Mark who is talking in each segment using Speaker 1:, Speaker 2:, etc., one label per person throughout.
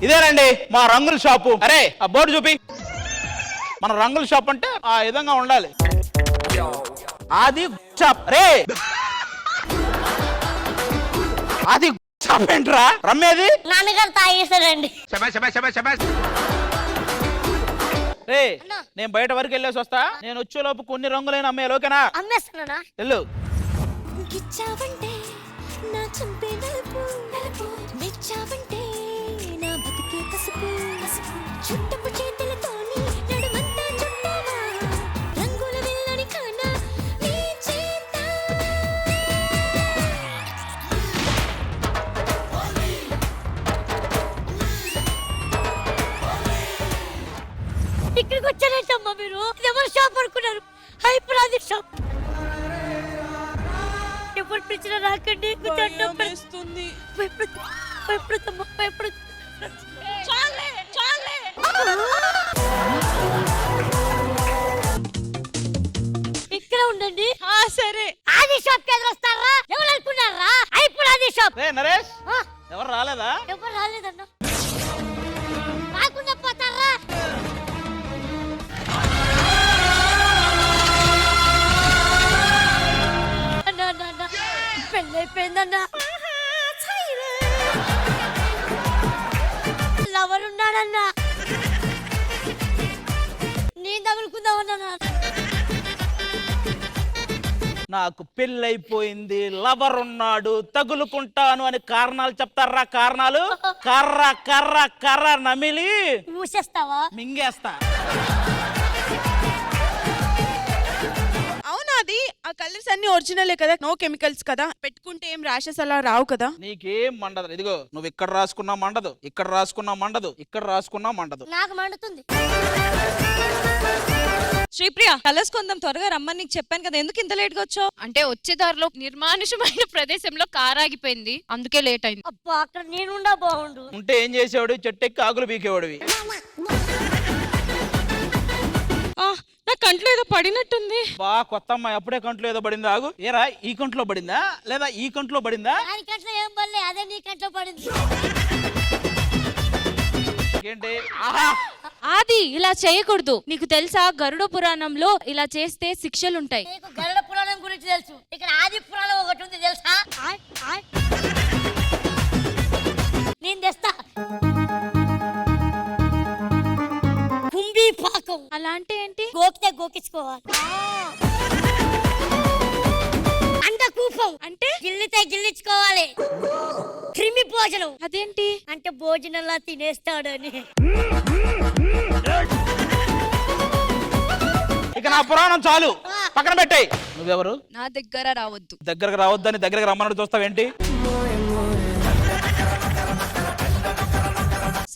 Speaker 1: ఇదేనండి మా రంగుల షాపు. అరే ఆ బోర్డు చూపి. మన రంగుల షాప్ అంటే ఆ విధంగా ఉండాలి. అది షాప్. రే అది షాప్ ఏంట్రా? రమ్మేది
Speaker 2: నాన్నగారు తాగేశారండి.
Speaker 1: రే నేను బయట వరకు వెళ్ళేసి వస్తా. నేను వచ్చేలోపు కొన్ని రంగులైన అమ్మే లోకేనా?
Speaker 2: అమ్మేస్తున్నానా?
Speaker 1: వెళ్ళు.
Speaker 3: గిచ్చావంటే నా చంపే నలుపు నలుపు మెచ్చావంటే నా బతికే పసుపు చుట్టపు చేతులతోని నడుమంతా చుట్టావా రంగుల వెళ్ళని కానా నీ చేత
Speaker 2: ఇక్కడికి వచ్చారంటమ్మా మీరు. ఎవరు షాప్ అనుకున్నారు? హైపరాది షాప్. ఎప్పుడు పిలిచినా రాకండి. భయపడుతుంది. భయపడుతమ్మా భయపడుతుంది. ఇక్కడ ఉండండి.
Speaker 4: సరే.
Speaker 2: ఆది షాప్ ఎదురు వస్తారా? ఎవరు అనుకున్నారా? హైపరాది షాప్.
Speaker 1: రే నరేష్ ఎవరు రాలేదా?
Speaker 2: ఎవరు రాలేదన్నా. రాకుండా పోతారా? పెళ్ళైపోయిందన్నా. లవర్ ఉన్నాడన్నా. నేను తగులుకుందామన్నా.
Speaker 1: నాకు పెళ్ళైపోయింది, లవర్ ఉన్నాడు, తగులుకుంటాను అని కారణాలు చెప్తారా? కారణాలు కర్ర కర్ర కర్ర నమిలి
Speaker 2: మూసేస్తావా?
Speaker 1: మింగేస్తా.
Speaker 4: అవునాది ఆ కలర్స్ అన్ని ఒరిజినలే కదా, నో కెమికల్స్ కదా, పెట్టుకుంటే ఏం ర్యాషెస్ అలా రావు కదా?
Speaker 1: నీకేం మండదు. ఇదిగో నువ్వు ఇక్కడ రాసుకున్నా మండదు, ఇక్కడ రాసుకున్నా మండదు, ఇక్కడ రాసుకున్నా మండదు.
Speaker 2: నాకు మండుతుంది.
Speaker 4: శ్రీప్రియ కలర్స్ కొందాం త్వరగా రమ్మని నీకు చెప్పాను కదా, ఎందుకు ఇంత లేట్ గా వచ్చావు?
Speaker 5: అంటే వచ్చే దారిలో నిర్మానుషమైన ప్రదేశంలో కార్ ఆగిపోయింది, అందుకే లేట్ అయింది.
Speaker 2: అబ్బా అక్కడ నేనుండా బాగుండు.
Speaker 1: ఉంటే ఏం చేసేవాడు? చెట్టెక్కి ఆకులు పీకేవాడివి.
Speaker 4: నా కంట్లో ఏదో పడినట్టుంది.
Speaker 1: బా కొత్త అమ్మాయి అప్పుడే కంట్లో ఏదో పడింది. ఆగు. ఏరా ఈ కంట్లో పడిందా లేదా ఈ కంట్లో పడిందా?
Speaker 2: దాని కంట్లో ఏం పడలే, అదే నీ కంట్లో పడింది.
Speaker 1: ఏంటి? ఆహా
Speaker 5: ఆది ఇలా చేయకూడదు. నీకు తెలుసా గరుడ పురాణంలో ఇలా చేస్తే శిక్షలుంటాయి.
Speaker 2: నీకు గరుడ పురాణం గురించి తెలుసు, ఇక్కడ ఆది పురాణం ఒకటి ఉంది తెలుసా? నేను తెస్తా. కుంభీ పాకం.
Speaker 5: అలా అంటే ఏంటి?
Speaker 2: గోకితే గోకించుకోవాలి. అంట కూపం
Speaker 5: అంటే
Speaker 2: గిల్లితే గిల్లించుకోవాలి. క్రిమి భోజనం.
Speaker 5: అదేంటి?
Speaker 2: అంటే భోజనంలా తినేస్తాడని.
Speaker 1: ఇక నా పురాణం చాలు, పక్కన పెట్టేయ్. నువ్వెవరు?
Speaker 5: నా దగ్గర రావద్దు.
Speaker 1: దగ్గరకు రావద్దని దగ్గరకు రమ్మన్నట్టు చూస్తావేంటి?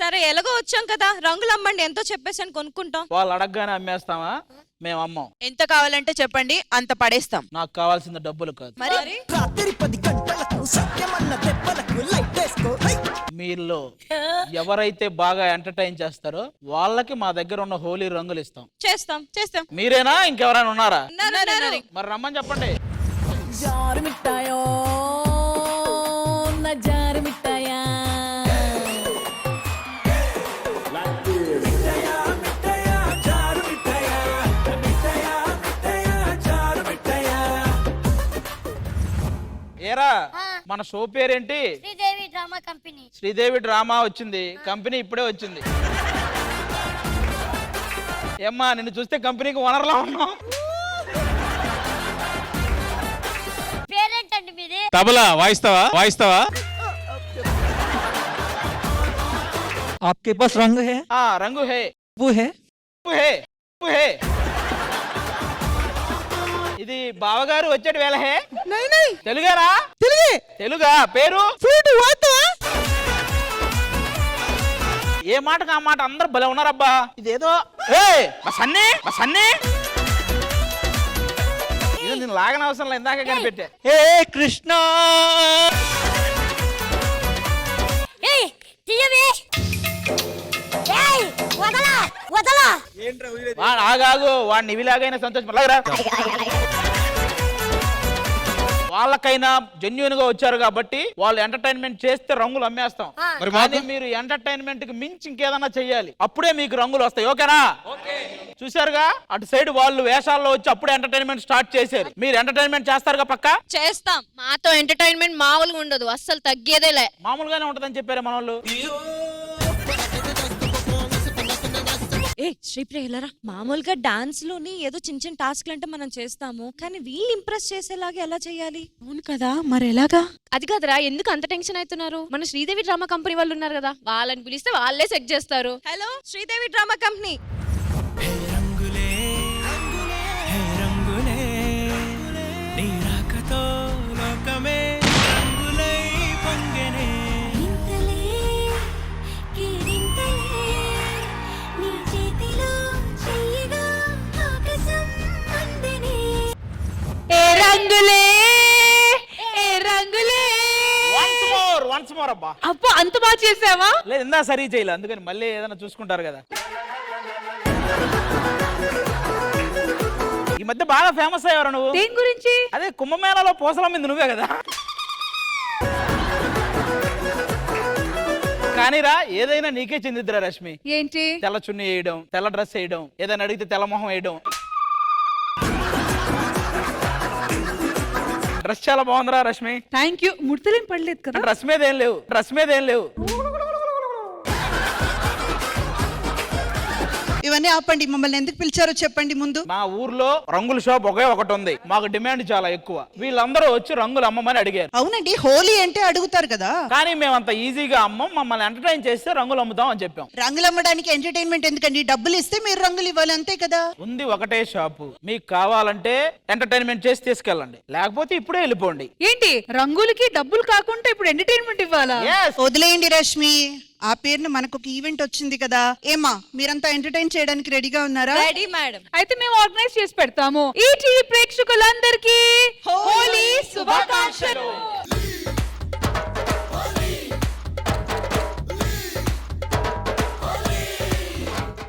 Speaker 4: సరే ఎలాగో వచ్చాం కదా, రంగులు అమ్మండి, ఎంతో చెప్పేసాను కొనుక్కుంటాం.
Speaker 1: వాళ్ళు అడగగానే అమ్మేస్తామా? మేము అమ్మం.
Speaker 4: ఎంత కావాలంటే చెప్పండి, అంత పడేస్తాం.
Speaker 1: నాకు కావాల్సిన డబ్బులు కాదు.
Speaker 4: మరి
Speaker 6: రాత్రి 10 గంటలకు సత్యమన్న దెబ్బలకు లైట్ వేసుకో.
Speaker 1: మీలో ఎవరైతే బాగా ఎంటర్టైన్ చేస్తారో వాళ్ళకి మా దగ్గర ఉన్న హోలీ రంగులు ఇస్తాం.
Speaker 4: చేస్తాం చేస్తాం.
Speaker 1: మీరేనా ఇంకెవరైనా ఉన్నారా?
Speaker 4: ఉన్నారు.
Speaker 1: మరి రమ్మని చెప్పండి.
Speaker 6: జారు మిఠాయో నా జారు మిఠాయా
Speaker 1: ఏరా మన షో పేరేంటి?
Speaker 2: Sridevi drama company.
Speaker 1: Sridevi drama వచ్చింది, కంపెనీ ఇప్పుడే వచ్చింది. ఏమ్మా నిన్ను చూస్తే కంపెనీకి ఓనర్లా ఉన్నావు.
Speaker 2: పేరేంటండి మీది?
Speaker 1: తబలా వాయిస్తావా? వాయిస్తావా?
Speaker 6: आपके पास रंग है?
Speaker 1: రంగు హే.
Speaker 6: वो है?
Speaker 1: హే హే. ఇది బావగారు వచ్చేటి వేళ హే. తెలుగారా? తెలుగా పేరు? ఏ మాటకు ఆ మాట అందరు భలే ఉన్నారబ్బా. ఇదేదో సన్నీ నేను లాగన అవసరం లేదు, ఇందాక కనిపెట్టా.
Speaker 6: हे कृष्ण ఆగాగు
Speaker 1: వాడిని ఇవిలాగైనా సంతోషం. వాళ్ళకైనా జెన్యున్ గా వచ్చారు కాబట్టి వాళ్ళు ఎంటర్టైన్మెంట్ చేస్తే రంగులు అమ్మేస్తాం.
Speaker 7: మరి
Speaker 1: కానీ మీరు ఎంటర్టైన్మెంట్ కి మించి ఇంకేదన్నా చెయ్యాలి, అప్పుడే మీకు రంగులు వస్తాయి. ఓకేనా? చూసారుగా అటు సైడ్ వాళ్ళు వేషాల్లో వచ్చి అప్పుడే ఎంటర్టైన్మెంట్ స్టార్ట్ చేశారు. మీరు ఎంటర్టైన్మెంట్ చేస్తారుగా పక్కా?
Speaker 8: చేస్తాం. మాతో ఎంటర్టైన్మెంట్ మామూలుగా ఉండదు, అస్సలు తగ్గేదేలే.
Speaker 1: మామూలుగానే ఉంటదని చెప్పారు మన వాళ్ళు.
Speaker 5: ఏ శ్రీప్రియ వెళ్ళరా. మామూలుగా డాన్స్ లోని ఏదో చిన్న చిన్న టాస్క్లు అంటే మనం చేస్తాము, కానీ వీళ్ళు ఇంప్రెస్ చేసేలాగా ఎలా చేయాలి?
Speaker 4: అవును కదా, మరి ఎలాగా?
Speaker 8: అది కాదురా, ఎందుకు అంత టెన్షన్ అవుతున్నారు? మన శ్రీదేవి డ్రామా కంపెనీ వాళ్ళు ఉన్నారు కదా, వాళ్ళని పిలిస్తే వాళ్ళే సెట్ చేస్తారు.
Speaker 5: Hello Sridevi drama company.
Speaker 6: రంగులే హే రంగులే నీ రాకతో లోకమే రంగులై పొంగెనే
Speaker 3: ఇంతలే కేరింతలే నీ చేతిలో చెయ్యగా ఆకాశం అందనే
Speaker 5: ఏ రంగులే ఏ రంగులే.
Speaker 1: వన్స్ మోర్ అబ్బా.
Speaker 5: అబ్బా అంత బాగా చేసావా?
Speaker 1: లేదు ఇందా సరి చేయలే, అందుకని మళ్ళీ ఏదైనా చూసుకుంటారు కదా. ఈ మధ్య బాగా ఫేమస్ అయ్యారు నువ్వు.
Speaker 5: దేని గురించి?
Speaker 1: అదే కుంభమేళాలో పూసల మీద నువ్వే కదా. కానీరా ఏదైనా నీకే చెందిద్దిరా రష్మి.
Speaker 5: ఏంటి?
Speaker 1: తెల్ల చున్నీ వేయడం, తెల్ల డ్రెస్ వేయడం, ఏదైనా అడిగితే తెల్ల మొహం వేయడం. డ్రెస్ చాలా బాగుందిరా రష్మి.
Speaker 4: Thank you. ముడతలేం పడలేదు కదా?
Speaker 1: డ్రెస్ మీద ఏం లేవు, డ్రెస్ మీద ఏం లేవు.
Speaker 9: ఇవన్నీ ఆపండి. మమ్మల్ని ఎందుకు పిలిచారో చెప్పండి ముందు.
Speaker 1: మా ఊర్లో రంగుల షాప్ ఒకే ఒకటి ఉంది, మాకు డిమాండ్ చాలా ఎక్కువ. వీళ్ళందరూ వచ్చి రంగులు అమ్మమని అడిగారు.
Speaker 9: అవునండి, హోలీ అంటే అడుగుతారు కదా.
Speaker 1: కానీ మేము అంత ఈజీగా అమ్మం, మమ్మల్ని ఎంటర్టైన్ చేస్తే రంగులు అమ్ముతాం అని చెప్పాం.
Speaker 9: రంగులు అమ్మడానికి ఎంటర్టైన్మెంట్ ఎందుకండి? డబ్బులు ఇస్తే మీరు రంగులు ఇవ్వాలి, అంతే కదా.
Speaker 1: ఉంది ఒకటే షాపు, మీకు కావాలంటే ఎంటర్టైన్మెంట్ చేసి తీసుకెళ్ళండి, లేకపోతే ఇప్పుడే వెళ్ళిపోండి.
Speaker 4: ఏంటి రంగులకి డబ్బులు కాకుండా ఇప్పుడు ఎంటర్టైన్మెంట్ ఇవ్వాలా?
Speaker 1: Yes.
Speaker 9: వదిలేయండి రష్మి, ఆ పేరున మనకు ఒక ఈవెంట్ వచ్చింది కదా. ఏమా మీరంతా ఎంటర్టైన్ చేయడానికి రెడీగా ఉన్నారా?
Speaker 5: Ready madam.
Speaker 4: అయితే మేము ఆర్గనైజ్ చేసి పెడతాము. ఈ టీవీ ప్రేక్షకులందరికీ హోలీ శుభాకాంక్షలు.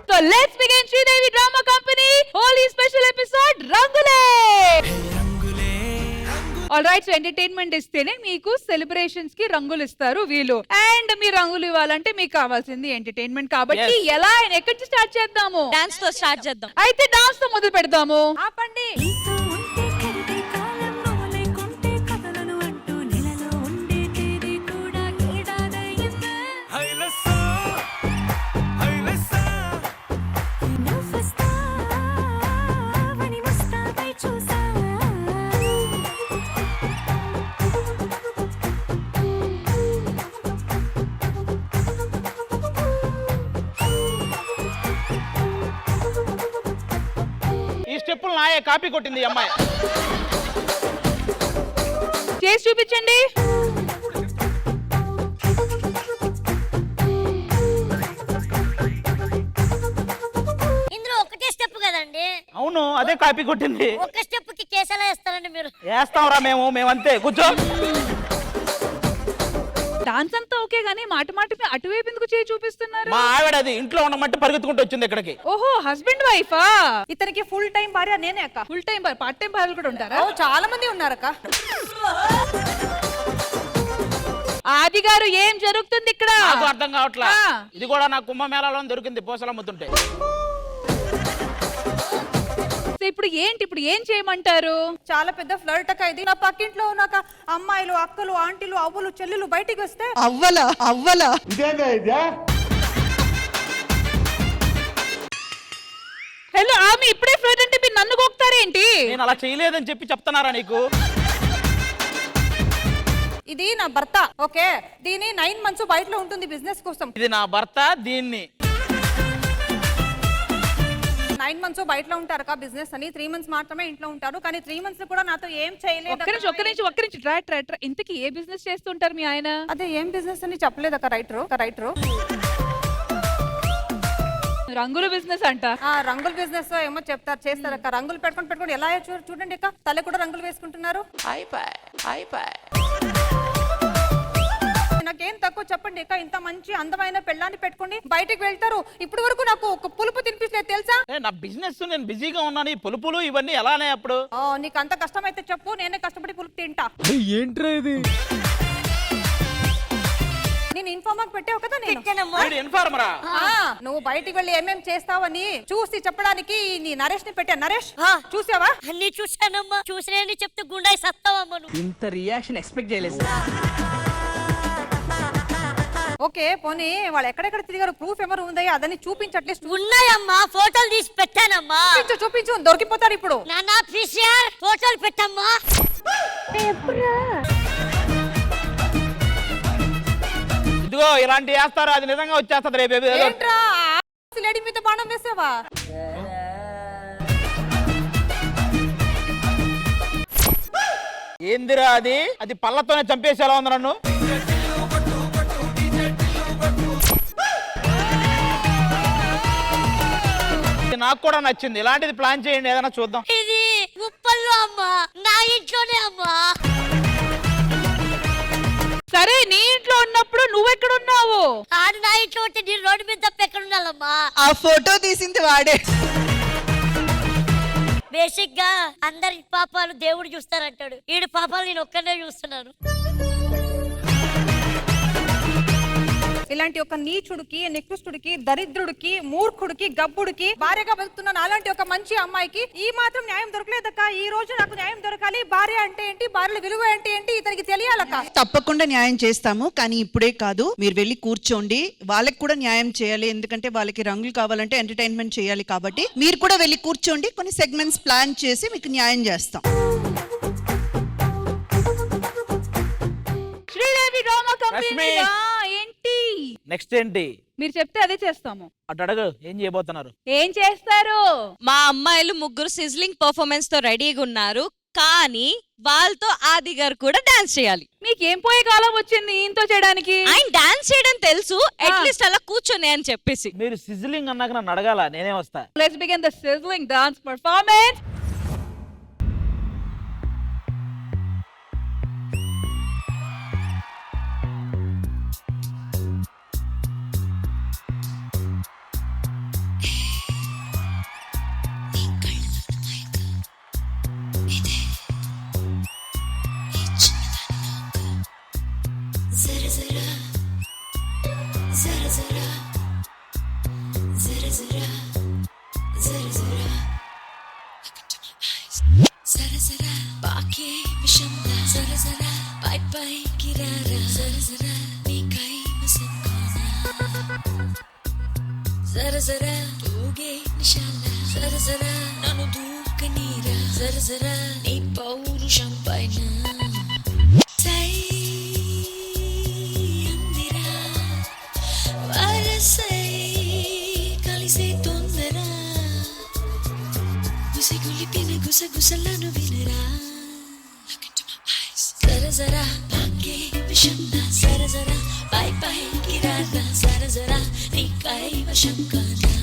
Speaker 4: So let's begin Sridevi Drama Company Holi special episode Rangule. All right, so entertainment ఇస్తేనే మీకు సెలబ్రేషన్స్ కి రంగులు ఇస్తారు వీళ్ళు. అండ్ మీ రంగులు ఇవ్వాలంటే మీకు కావాల్సింది ఎంటర్టైన్మెంట్. కాబట్టి ఎలా ఎక్కడి నుంచి స్టార్ట్ చేద్దాము?
Speaker 5: డాన్స్ తో స్టార్ట్ చేద్దాం.
Speaker 4: అయితే డాన్స్ తో మొదలు పెడదాము.
Speaker 5: ఆపండి.
Speaker 3: నీతో ఉంటే కరిగే కాలంలో లేకుంటే కథలను అంటూ నెలలో ఉండే తేదీ కూడా ఏడాదయ్యిందా
Speaker 6: హైలసా హైలసా
Speaker 3: నువ్వొస్తావని ముస్తాబై చూసా
Speaker 1: ఈ స్టెప్పులు నాయే కాపీ కొట్టింది ఈ అమ్మాయి.
Speaker 4: చేసి చూపించండి.
Speaker 2: ఇందులో ఒకటే స్టెప్ కదండి,
Speaker 1: అవును అదే కాపీ కొట్టింది.
Speaker 2: ఒక్క స్టెప్ కి కేసు ఎలా వేస్తారండి మీరు?
Speaker 1: వేస్తాంరా మేమంతే. కూర్చో.
Speaker 4: డాన్స్ అంతా ఓకే గానీ మాటి అటువైపు ఎందుకు చేయి చూపిస్తున్నారు?
Speaker 1: మా ఆవిడ అది ఇంట్లో ఉండమంటే పరిగెత్తుకుంటూ వచ్చింది ఇక్కడికి.
Speaker 4: ఓహో, హస్బెండ్ వైఫా? ఇతనికి ఫుల్ టైం భార్య నేనే అక్క. ఫుల్ టైం భార్య, పార్ట్ టైం భార్యలు కూడా ఉంటారా? చాలా మంది ఉన్నారక్క. ఆది గారు ఏం జరుగుతుంది ఇక్కడ?
Speaker 1: నాకు అర్థం కావట్లా. ఇది కూడా నా కుంభమేళాలో దొరికింది పూసలు అమ్ముతుంటే.
Speaker 4: ఇప్పుడు ఏంటి, ఇప్పుడు ఏం చేయమంటారు?
Speaker 10: చాలా పెద్ద ఫ్లర్ట్ అక్క ఇది. నా పక్కింట్లో ఉన్న అమ్మాయిలు, అక్కలు, ఆంటీలు, అవ్వలు, చెల్లెలు బయటికి వస్తే
Speaker 9: అవ్వలా
Speaker 4: హలో, ఆమె ఇప్పుడే ఫ్లర్ట్ అంటే మీరు నన్ను గోక్తారేంటి?
Speaker 1: నేను అలా చేయలేదని చెప్పి చెప్తున్నారా నీకు?
Speaker 10: ఇది నా భర్త, ఓకే. దీని 9 months బయటలో ఉంటుంది బిజినెస్ కోసం.
Speaker 1: ఇది నా భర్త, దీన్ని
Speaker 10: 9 months బయటలో ఉంటారు కా బిజినెస్ అని. 3 months మాత్రమే ఇంట్లో ఉంటారు. కానీ 3 months కూడా నాతో ఏం చేయలేదు.
Speaker 4: ఒక్క నిమిషం ట్రై. ఇంతకీ ఏ బిజినెస్ చేస్తుంటారు మీ ఆయన?
Speaker 10: అదే ఏం బిజినెస్ అని చెప్పలేదు అక్క. రైటరు
Speaker 4: రంగుల బిజినెస్ అంట.
Speaker 10: రంగుల బిజినెస్ ఏమో చేస్తారు అక్క. రంగులు పెట్టుకొని ఎలా చూడండి అక్క, తల కూడా రంగులు వేసుకుంటున్నారు. నాకేం తక్కువ చెప్పండి. ఇక ఇంత మంచి అందమైన పెళ్ళాన్ని పెట్టుకుని బయటికి వెళ్తారు. ఇప్పుడు వరకు నాకు ఒక పులుపు తినిపించలేదు తెలుసా?
Speaker 1: నా బిజినెస్ నేను బిజీగా ఉన్నాను, ఈ పులుపులు ఇవన్నీ ఎలానే అప్పుడు.
Speaker 10: నీకు అంత కష్టమైతే చెప్పు, నేనే కష్టపడి పులుపు తింటా.
Speaker 6: ఏంట్రా ఇది?
Speaker 10: నేను ఇన్ఫార్మర్ పెట్టావు కదా నేను.
Speaker 1: వీడు ఇన్ఫార్మరా?
Speaker 10: నువ్వు బయటికి వెళ్ళి ఏమేం చేస్తావని చూసి చెప్పడానికి నీ నరేష్ ని పెట్టా. నరేష్ చూసావా?
Speaker 2: అన్ని చూశానమ్మా. చూసినా చెప్తే గుండాయి సత్తావమ్మా నువ్వు.
Speaker 6: ఇంత రియాక్షన్ ఎక్స్పెక్ట్ చేయలేదు.
Speaker 10: ఓకే పోనీ వాళ్ళు ఎక్కడెక్కడ తిరిగారు ప్రూఫ్ ఎవరు ఉందో అదని చూపించు. అట్లీస్ట్
Speaker 2: ఉన్నాయమ్మా, ఫోటోలు తీసి పెట్టానమ్మా.
Speaker 10: చూపించు, దొరికిపోతారు ఇప్పుడు.
Speaker 2: నాన్న పిసిఆర్ ఫోటోలు పెట్టమ్మా.
Speaker 1: ఇదిగో ఇలాంటి వేస్తారు, అది నిజంగా వచ్చేస్తుంది రేపు.
Speaker 10: ఏంట్రా లేడీ మీద బాణం వేసావా?
Speaker 1: ఏందిరా అది? అది పళ్ళతోనే చంపేసేలా ఉంది నన్ను. నాకు కూడా నచ్చింది. ఇలాంటిది ప్లాన్ చేయండి, ఏదైనా చూద్దాం.
Speaker 2: ఇది ఉప్పల్లో అమ్మా, నా ఇంట్లోనే అమ్మా.
Speaker 4: సరే నీ ఇంట్లో ఉన్నప్పుడు నువ్వెక్కడ ఉన్నావు?
Speaker 2: ఆడు నా ఇంట్లో ఉంటే నేను రోడ్డు మీద తప్ప ఎక్కడ ఉండాలమ్మా?
Speaker 9: ఆ ఫోటో తీసింది వాడే.
Speaker 2: బేసిక్ గా అందరి పాపాలు దేవుడు చూస్తారంటాడు. ఈడు పాపాలు నేను ఒక్కనే చూస్తున్నాను.
Speaker 10: ఇలాంటి ఒక నీచుడికి, నికృష్టుడికి, దరిద్రుడికి, మూర్ఖుడికి, గబ్బుడికి భార్యగా బతుకుతున్నాను. అలాంటి ఒక మంచి అమ్మాయికి ఈ మాత్రం న్యాయం దొరకలేదక్క. ఈ రోజు నాకు న్యాయం దొరకాలి. భార్య అంటే ఏంటి, భార్యల విలువ అంటే ఏంటి ఇతనికి తెలియాలక్క.
Speaker 9: తప్పకుండా న్యాయం చేస్తాము, కానీ ఇప్పుడే కాదు. మీరు వెళ్ళి కూర్చోండి, వాళ్ళకి కూడా న్యాయం చేయాలి. ఎందుకంటే వాళ్ళకి రంగులు కావాలంటే ఎంటర్టైన్మెంట్ చేయాలి. కాబట్టి మీరు కూడా వెళ్ళి కూర్చోండి. కొన్ని సెగ్మెంట్స్ ప్లాన్ చేసి మీకు న్యాయం చేస్తాం.
Speaker 4: Sridevi drama company.
Speaker 1: రష్మి.
Speaker 4: ఏంటి
Speaker 1: నెక్స్ట్ ఏంటి?
Speaker 4: మీరు చెప్తే అదే చేస్తాము.
Speaker 1: అటు అడుగు, ఏం చేయబోతున్నారు?
Speaker 4: ఏం చేస్తారు?
Speaker 5: మా అమ్మాయిలు ముగ్గురు సిజ్లింగ్ పర్ఫార్మెన్స్ తో రెడీగా ఉన్నారు, కానీ వాళ్ళతో ఆది గారు కూడా డాన్స్ చేయాలి.
Speaker 4: మీకేం పోయే కాలం వచ్చింది ఈయనతో చేయడానికి?
Speaker 5: ఆయన డాన్స్ చేయడం తెలుసు, అట్లీస్ట్ అలా కూర్చొని అని చెప్పేసి.
Speaker 1: మీరు సిజిలింగ్ అన్నాక నన్ను అడగాల, నేనే వస్తా.
Speaker 4: Let's begin the sizzling dance performance.
Speaker 3: గుసగుసలను వినరా, look into my eyes. జరా జరా పాకే విషం నా, జరా జరా పై పైకి రారా, జరా జరా నీ కైవశం కానా.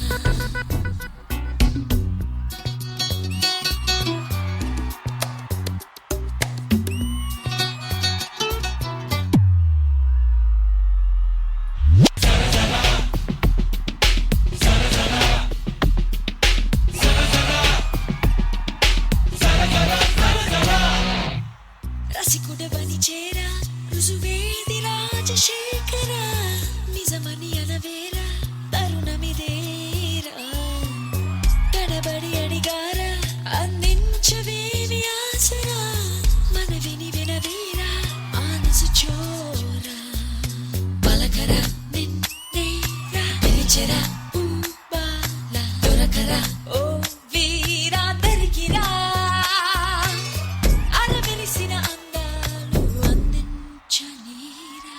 Speaker 3: రసికుడవని చేరా, రుజువేది రాజశేఖర, నిజమని అనవేరా, తరుణమిదేరా. కడబడి అడిగారా, అందించవేమి ఆసరా, మనవిని వినవేరా, ఆనసు చోరా. పలకరా నిన్నేరా, పిలిచెరా ఊబాల, దొరకరా ఓ వీరా, దరికిరా అరవెలిసిన అందాలు అందించనీరా.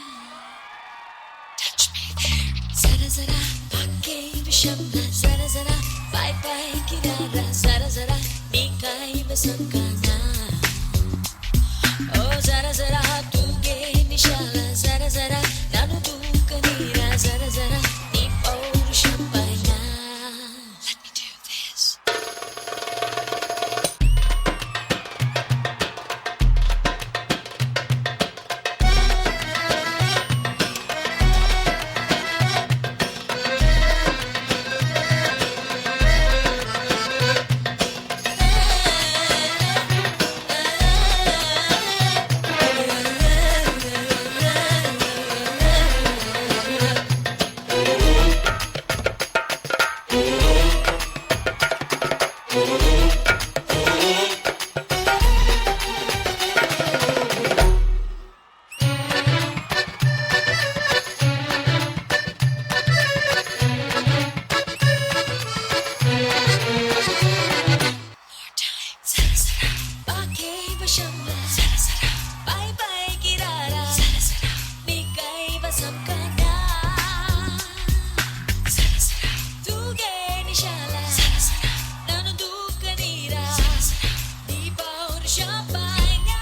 Speaker 3: Touch me there. జరా జరా పాకే విషం నా, జరా జరా పై పైకి రారా, జరా జరా నీ కైవసం కానా. ఓ జరా జరా తూగే నిశాల, జరా జరా నన్ను దూకనీరా, జరా జరా నీ పౌరుషం పైన. Let me do this. సరసరా బాకే వశంలా సరసరా పై పైకి రారా సరసరా నీ కైవసం కానా సరసరా తూగే నిశాల సరసరా నన్ను దూకనీరా సరసరా నీ పౌరుషం పైగా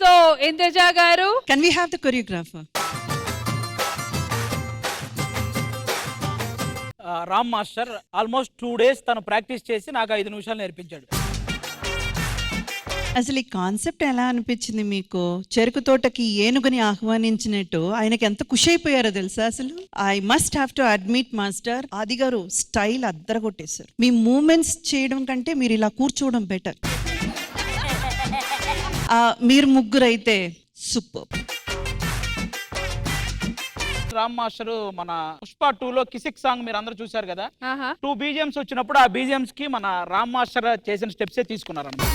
Speaker 4: సో ఇంద్రజ గారు,
Speaker 9: can we have the choreographer?
Speaker 1: Ram master almost 2 days తను ప్రాక్టీస్ చేసి నాకు 5 నిమిషాలు నేర్పించాడు.
Speaker 9: అసలు ఈ కాన్సెప్ట్ ఎలా అనిపించింది మీకు? చెరుకు తోటకి ఏనుగుని ఆహ్వానించినట్టు ఆయనకి ఎంత ఖుషి అయిపోయారో తెలుసా అసలు. I must have to admit master, ఆది గారు స్టైల్ అద్దరగొట్టేశారు. మీ మూమెంట్స్ చేయడం కంటే మీరు ఇలా కూర్చోవడం బెటర్. మీరు ముగ్గురు అయితే సూపర్.
Speaker 1: రామ్ మాస్టర్ మన పుష్ప 2లో కిసిక్ సాంగ్ మీరు అందరూ చూశారు కదా,
Speaker 4: ఆహా
Speaker 1: 2 BGMs వచ్చినప్పుడు ఆ BGMs కి మన రామ్ మాస్టర్ చేసిన స్టెప్సే తీసుకున్నారు అన్నమాట.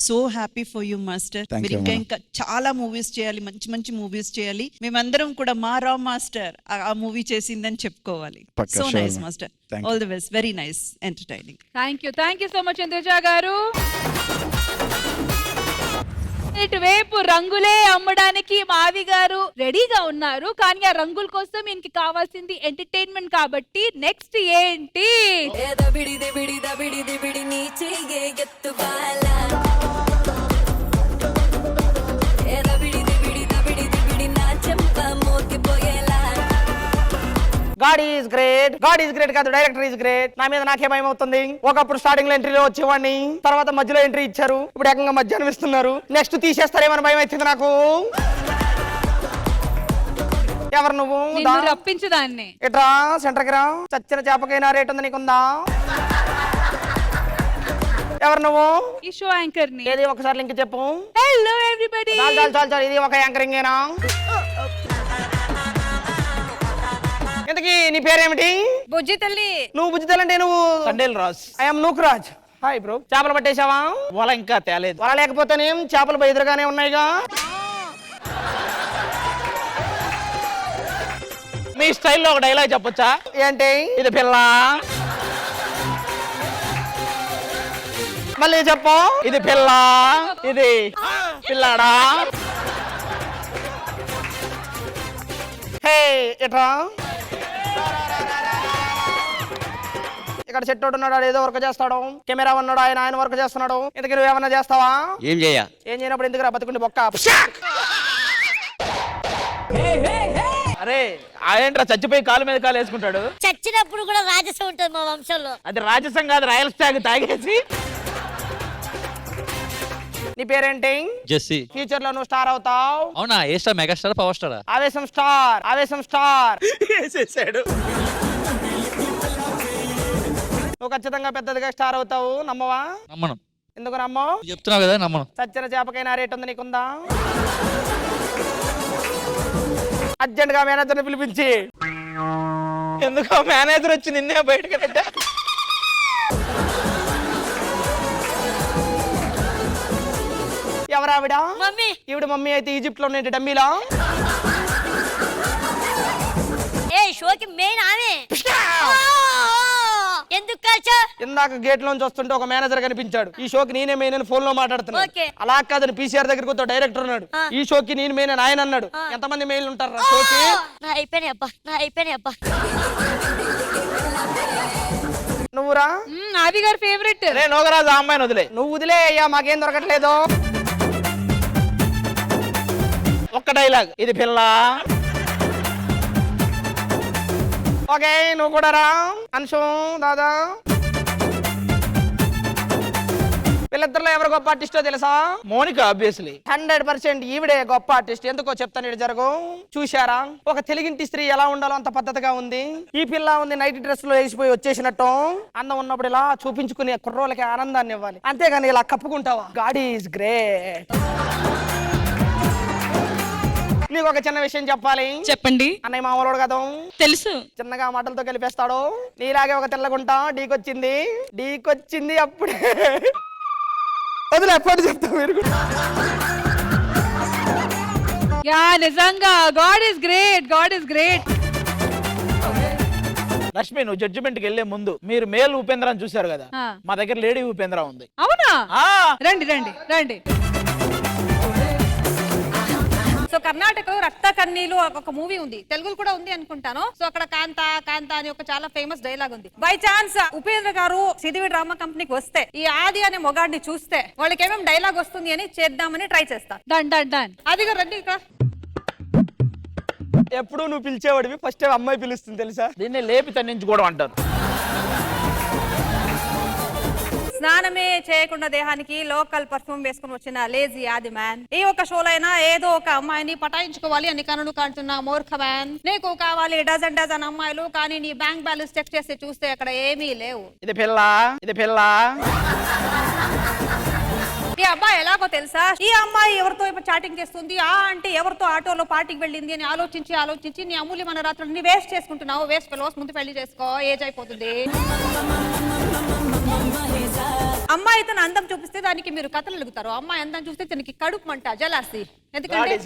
Speaker 9: So happy for you master.
Speaker 6: Thank
Speaker 9: మీరు
Speaker 6: you,
Speaker 9: ఇంకా
Speaker 6: madam.
Speaker 9: ఇంకా చాలా మూవీస్ చేయాలి, మంచి మంచి మూవీస్ చేయాలి. మేమందరం కూడా మా రామ్ మాస్టర్ ఆ మూవీ చేసిందని చెప్పుకోవాలి.
Speaker 6: పక్కా,
Speaker 9: so
Speaker 6: sure,
Speaker 9: nice
Speaker 6: ma'am.
Speaker 9: Master,
Speaker 6: Thank
Speaker 9: all the best, very nice, entertaining.
Speaker 4: Thank you so much Indraja garu. ఇటువైపు రంగులే అమ్మడానికి మావి గారు రెడీగా ఉన్నారు, కానీ ఆ రంగుల కోసం ఈయనకి కావాల్సింది ఎంటర్టైన్మెంట్. కాబట్టి నెక్స్ట్ ఏంటి?
Speaker 3: దబిడి దబిడి దబిడి దబిడి నీ చెయ్యే ఎత్తు బాలా దబిడి దబిడి దబిడి దబిడి నా చెంప మోగిపోయేలా
Speaker 7: God is great, God is great కాదు, డైరెక్టర్ ఈజ్ గ్రేట్. నా మీద నాకే భయం అవుతుంది. ఒకప్పుడు స్టార్టింగ్ లో ఎంట్రీలో వచ్చేవాడిని, తర్వాత మధ్యలో ఎంట్రీ ఇచ్చారు, ఇప్పుడు ఏకంగా మధ్యాహ్నం ఇస్తున్నారు. నెక్స్ట్ తీసేస్తారేమని భయం అవుతుంది నాకు. ఎవరు నువ్వు?
Speaker 4: నిన్ను రప్పించదాన్ని.
Speaker 7: ఇట్రా సెంటర్కి రా. చచ్చిన చేపకైనా రేట్ ఉంది నీకుందా? ఎవరు నువ్వు?
Speaker 4: ఈ షో యాంకర్ ని.
Speaker 7: ఏది ఒకసారి లింక్ చెప్పు.
Speaker 4: Hello everybody.
Speaker 7: చాలు చాలు చాలు చాలు, ఇది ఒక యాంకరింగేనా? ఇంతకీ నీ పేరేమిటి?
Speaker 10: బుజ్జి తల్లి.
Speaker 7: నువ్వు బుజ్జి తల్లి అంటే నువ్వు?
Speaker 1: Sandel Raj.
Speaker 7: I'm Nookraj. Hi bro. చేపలు పట్టేశావా?
Speaker 1: వల ఇంకా తేలేదు.
Speaker 7: వల లేకపోతేనేం, చేపలు ఎదురుగానే ఉన్నాయిగా.
Speaker 1: మీ స్టైల్లో ఒక డైలాగ్ చెప్పొచ్చా?
Speaker 7: ఏంటి?
Speaker 1: ఇది పిల్ల,
Speaker 7: మళ్ళీ చెప్పు.
Speaker 1: ఇది పిల్ల, ఇది పిల్లాడా.
Speaker 7: హే ఇట్రా. ఇక్కడ చెట్టు ఉన్నాడు, ఆడు ఏదో వర్క్ చేస్తాడు. కెమెరా ఉన్నాడు, ఆయన వర్క్ చేస్తున్నాడు. ఇంతకీ నువ్వు ఏమన్నా చేస్తావా?
Speaker 11: ఏం చేయ?
Speaker 7: ఏం చేయనప్పుడు ఎందుకు రా బతుకుండి బొక్క.
Speaker 1: అరే ఏంట్రా చచ్చిపోయి కాలు మీద కాలు వేసుకుంటాడు?
Speaker 2: చచ్చినప్పుడు కూడా రాజసం ఉంటుంది మా వంశంలో.
Speaker 1: అది రాజసం కాదు, రాయల్ స్టాగ్ తాగేసి.
Speaker 7: నీ పేరేంటి?
Speaker 11: జెస్సీ.
Speaker 7: ఫ్యూచర్ లో నువ్వు స్టార్ అవుతావు.
Speaker 11: అవునా? ఏ స్టార్? మెగా స్టార్, పవర్ స్టారా?
Speaker 7: ఆవేశం స్టార్, ఆవేశం స్టార్.
Speaker 1: వేసేసాడు.
Speaker 7: నువ్వు ఖచ్చితంగా పెద్దదిగా స్టార్ అవుతావు, నమ్మవా?
Speaker 11: నమ్మను.
Speaker 7: ఎందుకు నమ్మవు?
Speaker 11: చెప్తున్నావు కదా, నమ్మను.
Speaker 7: చచ్చిన చేపకైనా రేట్ ఉంది నీకుందా? అర్జెంట్ గా మేనేజర్ని పిలిపించి.
Speaker 1: ఎందుకో మేనేజర్ వచ్చి నిన్నే బయటకు పెట్టా.
Speaker 7: ఎవరావిడ?
Speaker 2: మమ్మీ.
Speaker 7: ఈవిడ మమ్మీ అయితే ఈజిప్ట్ లో ఉండేటి డమ్మీలా.
Speaker 2: ఏ షోకి మెయిన్ ఆమె. ఎందుకు కాల్చా?
Speaker 7: ఇందాక గేట్ లోంచి వస్తుంటే ఒక మేనేజర్ కనిపించాడు. ఈ షోకి నేనే మెయిన్ అని ఫోన్ లో మాట్లాడుతున్నాడు.
Speaker 2: ఓకే.
Speaker 7: అలా కాదని PCR దగ్గరికి వస్తే డైరెక్టర్ ఉన్నాడు. ఈ షోకి నేను మెయిన్ అని ఆయన అన్నాడు. ఎంతమంది మెయిల్ ఉంటారు రా షోకి?
Speaker 2: నా అయిపోయినాయి అబ్బా.
Speaker 7: నువ్వురా.
Speaker 4: ఆది గారి ఫేవరెట్.
Speaker 1: రే నోగరాజు, ఆ అమ్మాయిని వదిలే.
Speaker 7: నువ్వు వదిలే అయ్యా, మాకేం దొరకట్లేదు.
Speaker 1: ఒక్క డైలాగ్, ఇది పిల్ల.
Speaker 7: ఓకే నువ్వు కూడా రా. అన్షు దాదా. వీళ్ళిద్దరిలో ఎవరు గొప్ప ఆర్టిస్టో తెలుసా?
Speaker 1: Monica obviously.
Speaker 7: 100% ఈవిడే గొప్ప ఆర్టిస్ట్. ఎందుకో చెప్తాను, ఇటు జరగు. చూశారా ఒక తెలుగింటి స్త్రీ ఎలా ఉండాలో అంత పద్ధతిగా ఉంది. ఈ పిల్ల ఉంది నైట్ డ్రెస్ లో వేసిపోయి వచ్చేసినట్టు. అందం ఉన్నప్పుడు ఇలా చూపించుకునే కుర్రోళ్ళకి ఆనందాన్ని ఇవ్వాలి, అంతేగాని ఇలా కప్పుకుంటావా? God is great. నీకు ఒక చిన్న విషయం చెప్పాలి.
Speaker 5: చెప్పండి.
Speaker 7: అన్నయ్య మామూలు కదా,
Speaker 5: తెలుసు.
Speaker 7: చిన్నగా మాటలతో కలిపేస్తాడు. నీలాగే ఒక తెల్లగుంటా డీకొచ్చింది అప్పుడే వదిలే ఎప్పుడు చెప్తా మీరు కూడా.
Speaker 4: యా నిజంగా గాడ్ ఇస్ గ్రేట్.
Speaker 1: లక్ష్మి, నువ్వు జడ్జిమెంట్ కి వెళ్లే ముందు మీరు మేల్ ఉపేంద్ర అని చూశారు కదా,
Speaker 4: ఆ.
Speaker 1: మా దగ్గర లేడీ ఉపేంద్ర ఉంది.
Speaker 4: అవునా?
Speaker 1: ఆ
Speaker 4: రండి.
Speaker 10: సో కర్ణాటకలో రక్త కన్నీలు ఒక మూవీ ఉంది, తెలుగులో కూడా ఉంది అనుకుంటాను. సో అక్కడ కాంతా అని ఒక చాలా ఫేమస్ డైలాగ్ ఉంది. బై ఛాన్స్ ఉపేంద్ర గారు శ్రీదేవి డ్రామా కంపెనీకి వస్తే ఈ ఆది అనే మొగాడిని చూస్తే వాళ్ళకి ఏమేమి డైలాగ్ వస్తుంది అని చేద్దామని ట్రై చేస్తా.
Speaker 4: డన్.
Speaker 10: అదిగో రండి ఇక్కడ.
Speaker 7: ఎప్పుడు నువ్వు పిలిచేవాడివి, ఫస్ట్ అమ్మాయి పిలుస్తుంది తెలుసా?
Speaker 1: దీన్ని లేపి తన్నించుకోవడం అంటారు.
Speaker 10: స్నానమే చేయకుండా దేహానికి లోకల్ పర్ఫ్యూమ్ వేసుకుని వచ్చిన లేజీ ఆది మ్యాన్. ఈ ఒక షోలో అయినా ఏదో ఒక అమ్మాయిని పటాయించుకోవాలి అని కనులు కాంటున్న మూర్ఖ మ్యాన్. నీకు కావాలి డజన్ అమ్మాయిలు, కానీ నీ బ్యాంక్ బ్యాలెన్స్ చెక్ చేసి చూస్తే అక్కడ ఏమీ లేవు.
Speaker 1: ఇది పిల్ల.
Speaker 10: ఈ అబ్బాయి ఎలాగో తెలుసా? ఈ అమ్మాయి ఎవరితో చాటింగ్ చేస్తుంది, ఆ అంటే ఎవరితో ఆటోలో పార్టీకి వెళ్ళింది అని ఆలోచించి నీ అమూల్యమైన రాత్రులని వేస్ట్ చేసుకుంటున్నావు. వేస్ట్ ఫెలోస్, ముందు పెళ్లి చేసుకో, ఏజ్ అయిపోతుంది. అమ్మాయి తన అందం చూపిస్తే దానికి మీరు కథలు అడుగుతారు, అమ్మాయి అందం చూస్తే తనకి కడుపు మంట, జలాసి. ఎందుకంటే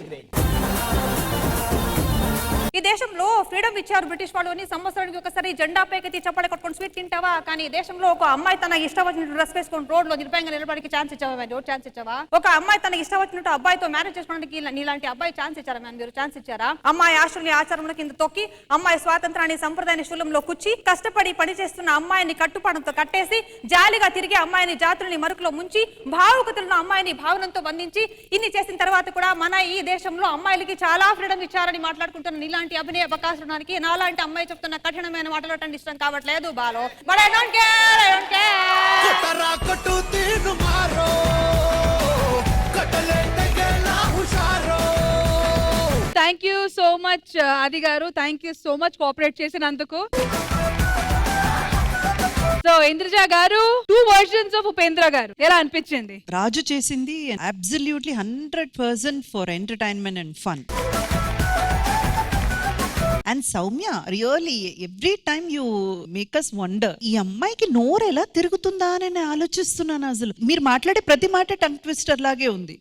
Speaker 10: ఈ దేశంలో ఫ్రీడమ్ ఇచ్చారు బ్రిటిష్ వాళ్ళు అని, సంవత్సరానికి ఒకసారి జెండా పైకెత్తి చప్పడ కొట్టుకొని స్వీట్ తింటావా? కానీ ఈ దేశంలో ఒక అమ్మాయి తన ఇష్టం వచ్చినట్టు డ్రెస్ వేసుకొని రోడ్ లో నిర్భయంగా నిలబడికి ఛాన్స్ ఇచ్చావా? ఒక అమ్మాయి తనకి ఇష్టం వచ్చినట్టు అబ్బాయితో మ్యారేజ్ చేసుకోవడానికి నీలాంటి అబ్బాయి ఛాన్స్ ఇచ్చారా? మీరు ఛాన్స్ ఇచ్చారా? అమ్మాయి ఆశల్ని ఆచారముల కింద తొక్కి, అమ్మాయి స్వాతంత్రాన్ని సంప్రదాయ శూలంలో కుచ్చి, కష్టపడి పనిచేస్తున్న అమ్మాయిని కట్టుపడంతో కట్టేసి, జాలిగా తిరిగి అమ్మాయిని జాతుల్ని మరుకులో ముంచి, భావుకతులను అమ్మాయిని భావనంతో బంధించి, ఇన్ని చేసిన తర్వాత కూడా మన ఈ దేశంలో అమ్మాయిలకి చాలా ఫ్రీడమ్ ఇచ్చారని మాట్లాడుకుంటున్న నీలాంటి అభినయ అవకాశానికి నాలాంటి అమ్మాయి చెప్తున్న కఠినమైన మాటలు ఇష్టం కావట్లేదు బాలో. But I don't care.
Speaker 4: Thank you so much Aadi garu, thank you so much cooperate చేసినందుకు. So Indraja garu, 2 versions of Upendra గారు ఎలా అనిపించింది?
Speaker 9: రాజు చేసింది absolutely 100% for entertainment and fun. And Soumya, really every time you make us wonder. ఈ అమ్మాయికి నోరు ఎలా తిరుగుతుందా అని ఆలోచిస్తున్నాను. అసలు మీరు మాట్లాడే ప్రతి మాట టంగ్ ట్విస్టర్ లాగే ఉంది.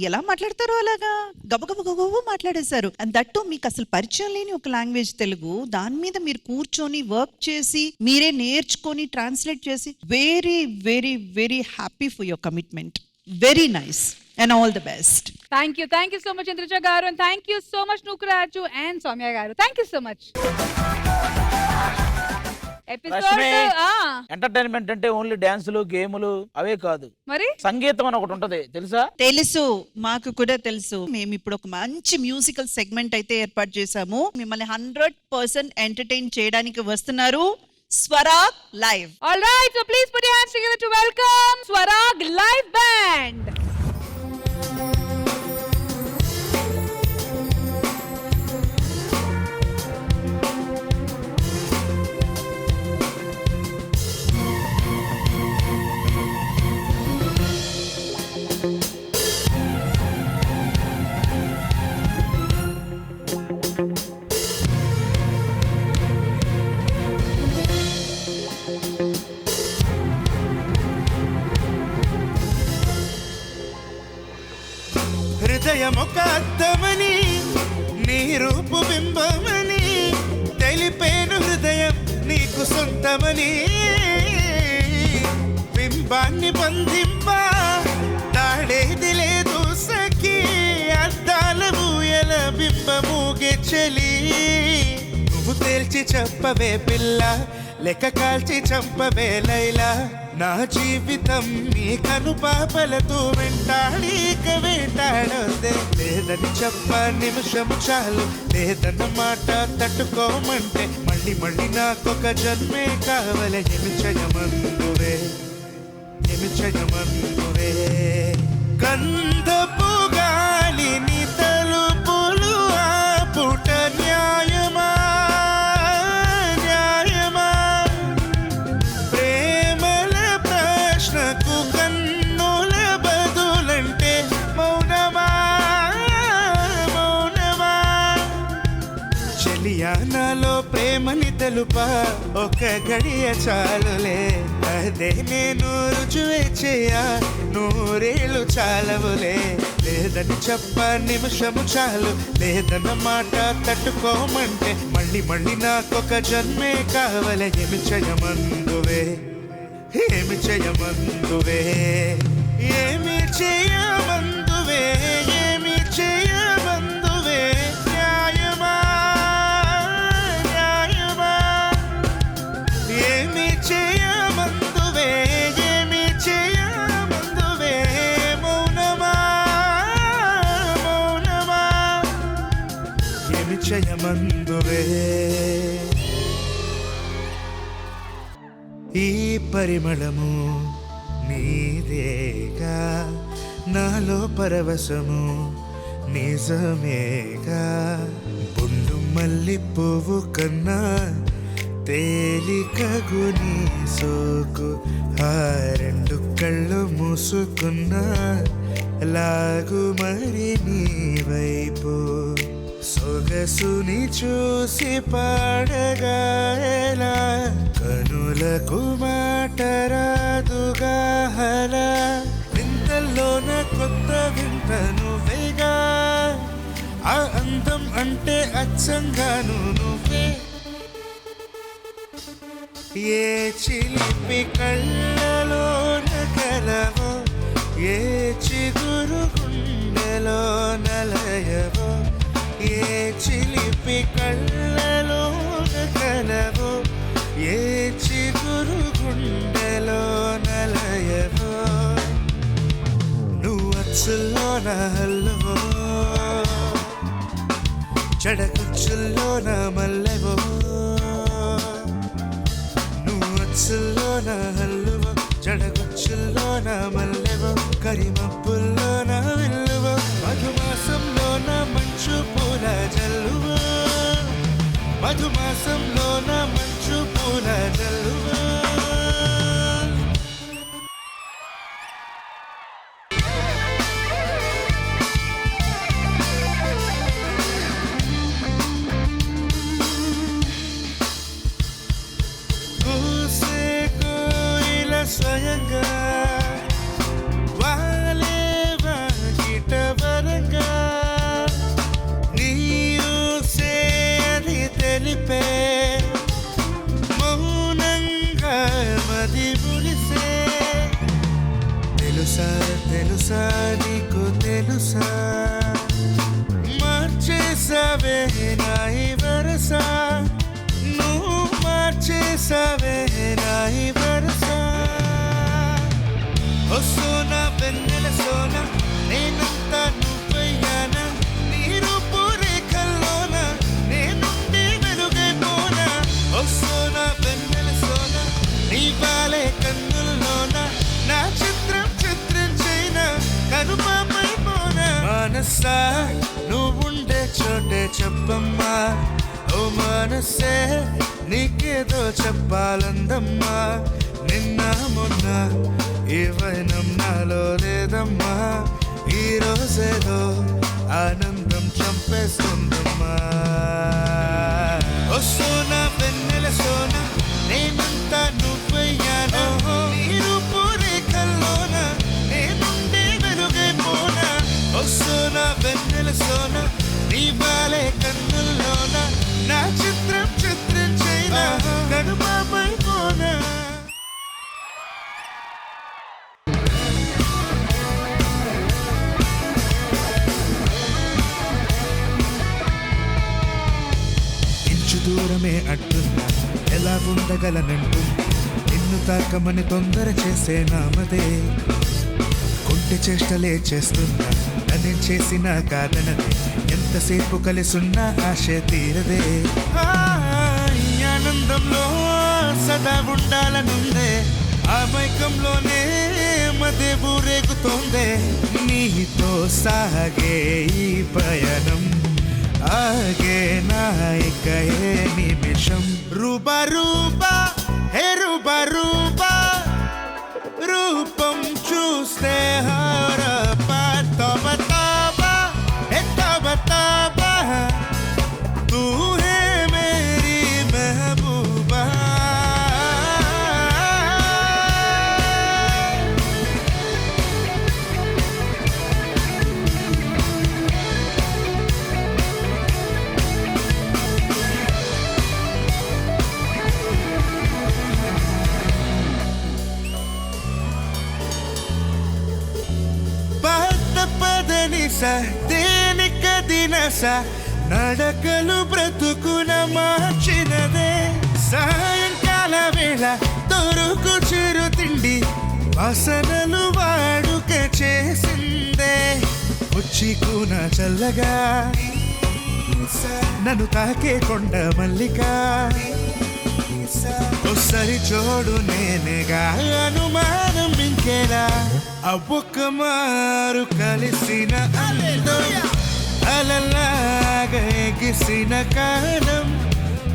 Speaker 9: ఎలా మాట్లాడతారో అలాగా గబగబ మాట్లాడేశారు. అండ్ దట్టు మీకు అసలు పరిచయం లేని ఒక లాంగ్వేజ్ తెలుగు, దాని మీద మీరు కూర్చొని వర్క్ చేసి మీరే నేర్చుకొని ట్రాన్స్లేట్ చేసి, very very very happy for your commitment. Very nice and all the best.
Speaker 4: Thank you so much Indraja garu, and thank you so much Nukraju and Soumya garu. Thank you so much.
Speaker 1: Lakshmi, entertainment అంటే only డాన్సులు, గేములు అవే కాదు,
Speaker 4: మరి
Speaker 1: సంగీతం అని ఒకటి ఉంటది తెలుసా?
Speaker 9: తెలుసు, మాకు కూడా తెలుసు. మేము ఇప్పుడు ఒక మంచి మ్యూజికల్ సెగ్మెంట్ అయితే ఏర్పాటు చేశాము. మిమ్మల్ని 100% ఎంటర్టైన్ చేయడానికి వస్తున్నారు Swarag live.
Speaker 4: All right, so please put your hands together to welcome Swarag Live Band.
Speaker 6: హృదయమొక అద్దమని, నీ రూపు బింబమని, తెలిపేను హృదయం నీకు సొంతమని. బింబాన్ని బంధింప తాడేది లేదు సఖీ, అద్దాల ఊయల బింబమూగే చలి. నువ్వు తేల్చి చెప్పవే పిల్ల, లెక్క కాల్చి చంపవే లైలా. నా జీవితం నీ కను పాపలతో వెంటాడీక వేటాడొద్దే. లేదని చెప్ప నిమిషం చాలు, లేదన్న మాట తట్టుకోమంటే మళ్ళీ మళ్ళీ నాకొక జన్మే కావలే నిమిషయమందువే. ఏమి చేయమందువే గంధపు గాలిని తలుపులు ఆపుట న్యాయమా న్యాయమా ప్రేమల ప్రశ్నకు కన్నుల బదులంటే మౌనమా మౌనమా చెలియా నాలో ప్రేమని తెలుపా ఒక గడియ చాలులే అదే నేను రుజువే చేయా నూరేళ్ళు చాలవులే లేదని చెప్ప నిమిషము చాలు లేదన్న మాట తట్టుకోమంటే మళ్ళీ మళ్ళీ నాకొక జన్మే కావలే ఏమి చేయమందువే ఏమి చేయమందువే ఏమి చేయమందువే ఏమి చేయమందువే న్యాయమా న్యాయమా ఏమి చేయమందువే ఏమి చేయమందువే మౌనమా మౌనమా ఏమి చేయమందువే ఈ పరిమళము నీదేగా నాలో పరవశము నిజమేగా బొండు మల్లి పువ్వు కన్నా తేలికగు నీ సోకు ఆ రెండు కళ్ళు మూసుకున్నా లాగు మరి నీ వైపు సొగసుని చూసి పాడగా ఎలా కనులకు మాట రాదుగా హలా వింతల్లోన కొత్త వింత నువ్వేగా ఆ అందం అంటే అచ్చంగాను నువ్వే ఏ చిలిపి కళ్ళలోన కలవో ఏ చిగురు గుండెలో నలయవో ఏ చిలిపి కళ్ళలోన కలవో ఏ చిగురు గుండెలో నలయవో నువ్వు అచ్చుల్లోన హల్లువో చెడకుచ్చుల్లోన మల్లెవో నువ్వు అచ్చుల్లోన హల్లువో జడగుచ్చుల్లోన మల్లెవో కరిమప్పుల్లోన విల్లువో మధుమాసంలోన మంచు పూల జల్లువో మధుమాసంలోన మంచు పూల జల్లువో కూసే కోయిల స్వయంగా వాలే వాకిట వరంగా నీయూసే అది తెలిపే మౌనంగా మది మురిసే తెలుసా తెలుసా నీకు తెలుసా మార్చేసావే నాయి వరసా నువ్వు మార్చేసావే నాయి వరసా ఓ సోనా వెన్నెల సోనా నేనంతా నువ్వయ్యానా నీ రూపు రేఖల్లోన నేనుండి వెలుగైపోనా ఓ సోనా వెన్నెల సోనా నీ వాలే కన్నుల్లోన నా చిత్రం చిత్రించైనా కనుపాపైపోనా మనసా నువ్వుండే చోటే చెప్పమ్మా ఓ మనసే నీకేదో చెప్పాలందమ్మా నిన్న మొన్న ఈ వైనం నాలో లేదమ్మా ఈ రోజేదో ఆనందం చంపేస్తుందమ్మా ఓ సోనా వెన్నెల సోనా నేనంతా నువ్వయ్యానా నీ రూపు రేఖల్లోన నేనుండి వెలుగైపోనా ఓ సోనా వెన్నెల సోనా నీ వాలే కన్నుల్లోన నా చిత్రం చిత్రించైనా కనుపాపైపోనా ఇంచు దూరమే అడ్డున్నా ఎలా ఉండగలనంటున్నా నిన్ను తాకమని తొందర చేసే నామదే కొంటె చేష్టలే చేస్తున్నా నన్ను చేసిన కాదనదే ఎంతసేపు కలిసున్నా ఆశ తీరదే ఈ ఆనందంలో సదా ఉండాలనుందే అమైకంలోనే మదే ఊరేగుతోందే నీతో సాగే ఈ పయనం ఆగే నాయక ఏ నిమిషం రూబా రూబా హే రూబా రూబా రూపం చూస్తే హారపా తబ తబా హే తబ తబా తూ హే మేరీ మెహబూబా దేనిక దినస నడకలు బ్రతుకున మార్చినదే సాయంకాల వేళ దొరుకు చిరు తిండి వాసనలు వాడుక చేసిందే ఉచ్చికున చల్లగా నన్ను తాకే కొండ మల్లిక ఒక్కరి చోడు నేనేగా అనుమానం ఇంకేలా ఒక్క మారు కలిసిన అందం అలలాగా ఎగిసిన కాలం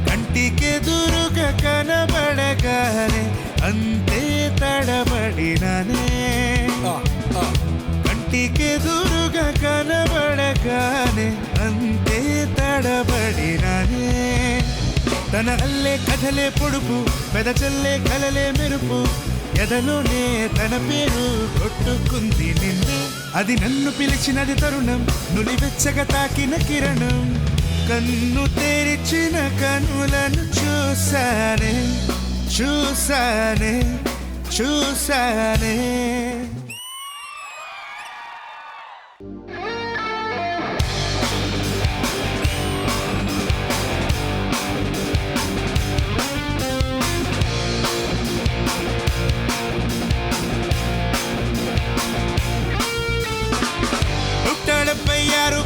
Speaker 6: కంటికెదురుగా కనబడగానే అంతే తడబడిననే కంటికెదురుగా కనబడగానే అంతే తడబడిననే తన అల్లే కథలే పొడుపు పెదచల్లే కలలే మెరుపు ఎదలోనే తన పేరు కొట్టుకుంది నిన్నే అది నన్ను పిలిచినది తరుణం నులివెచ్చగా తాకిన కిరణం కన్ను తెరిచిన కనులను చూసానే చూసానే చూసానే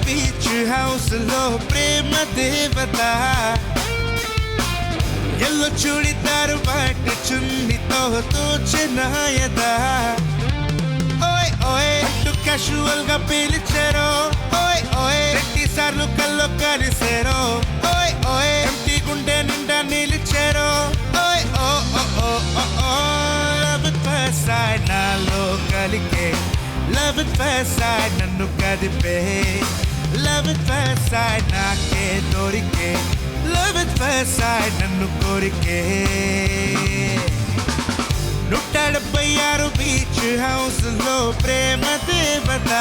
Speaker 6: బీచ్ హౌస్ లో ప్రేమ దేవత ఎల్లో చూడిదారు బట్ చున్నితో తోచెనాయద ఓయ్ ఓయ్ అటు క్యాషువల్ గా పిలిచారో ఓయ్ ఓయ్ 2 సార్లు కల్లో కలిసారో ఓయ్ ఓయ్ ఎంటీ గుండె నిండా నిలిచారో ఓయ్ ఓ ఓ ఓ ఓ లవ్ ఎట్ ఫస్ట్ సైట్ నాలో కలికే లవ్ ఎట్ ఫస్ట్ సైట్ నన్ను కదిపే లవ్ ఎట్ ఫస్ట్ సైట్ నాకే దొరికే లవ్ ఎట్ ఫస్ట్ సైట్ నన్ను కోరికే 176 బీచ్ హౌస్ లో ప్రేమ దేవత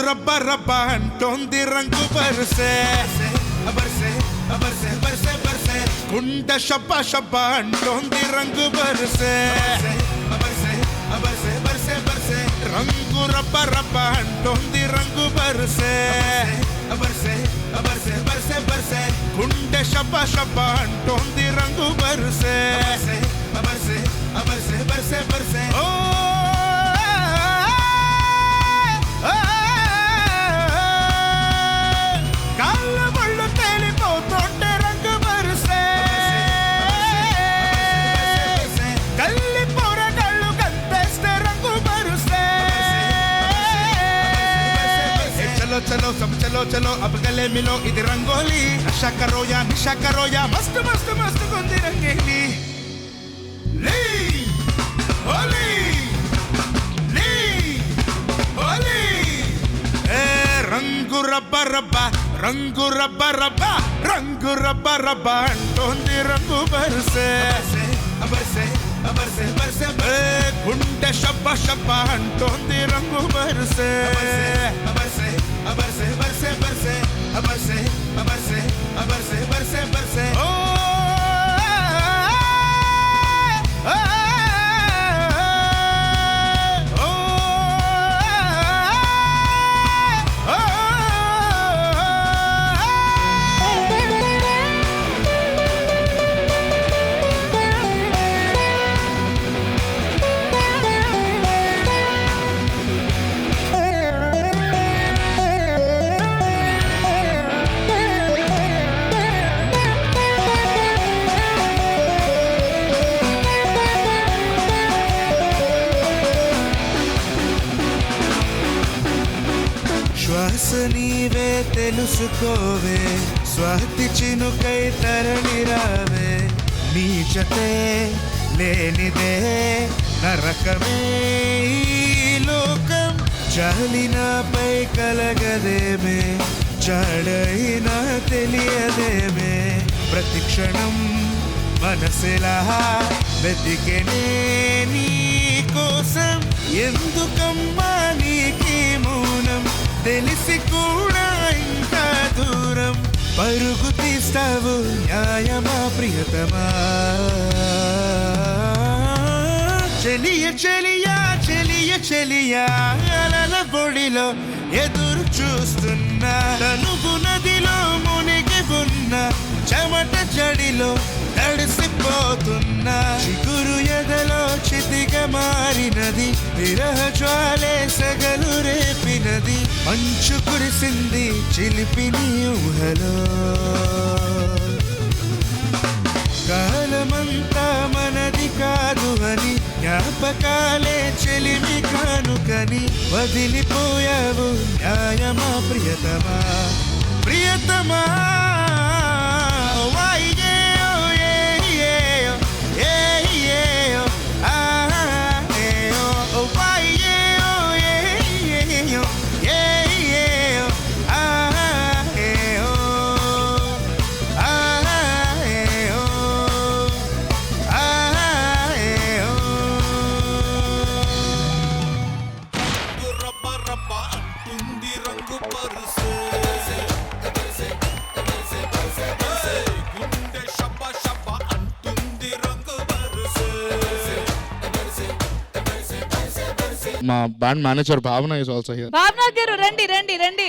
Speaker 6: రబ్బ రబ్బ అంటోంది రంగు బర్సే బర్సే బర్సే బర్సే బర్సే కుండ షబ్బ షబ్బ అంటోంది రంగు బర్సే బర్సే బర్సే బర్సే బర్సే రంగు రబ్బ రబ్బ అంటోంది రంగు బర్సే బర్సే బర్సే బర్సే బర్సే కుండ షబ్బ షబ్బ అంటోంది రంగు బర్సే బర్సే బర్సే బర్సే బర్సే ఓ चलो सब चलो चलो अब गले मिलो इधर रंगोली नशा करो या मस्त मस्त मस्त गुंदी रंगीली ली होली ली होली ए रंगु रब्बा रब्बा రంగు రబ్బ రబ్బ రంగు రబ్బ రబ్బ అంటోంది రంగు బరుసే బర్సే బర్సే బర్సే గుండె షబ్బ షబ్బ అంటోంది రంగు బరుసే బర్సే బర్సే బర్సే బర్సే బర్సే బర్సే బర్సే బర్సే బర్సే ఓ శ్వాస నీవే తెలుసుకోవే స్వాతి చినుకై తరలి రావే నీ జతే లేనిదే నరకమే ఈ లోకం జాలినాపై కలగదేమే జాడైనా తెలియదేమే ప్రతి క్షణం మనసులా వెతికెనే నీ కోసం ఎందుకమ్మా నీకీ మౌనం తెలిసి కూడా ఇంకా దూరం పరుగు తీస్తావు న్యాయమా ప్రియతమా చెలియ చెలియా చెలియ చెలియా అలల బొడిలో ఎదురు చూస్తున్నా తనుగు నదిలో మునిగి ఉన్న చెమట జడిలో తడిసిపోతున్నా చిగురు ఎదలో చితిగా మారినది విరహ జ్వాలే సగలు రేపినది మంచు కురిసింది చిలిపిని ఊహలో కాలమంతా మనది కాదు అని జ్ఞాపకాలే చెలిమి కానుకని వదిలిపోయావు న్యాయమా ప్రియతమా ప్రియతమా
Speaker 12: మా బ్యాండ్ మేనేజర్ భావన ఇస్ ఆల్సో హియర్.
Speaker 4: భావన గారు రండి రండి రండి.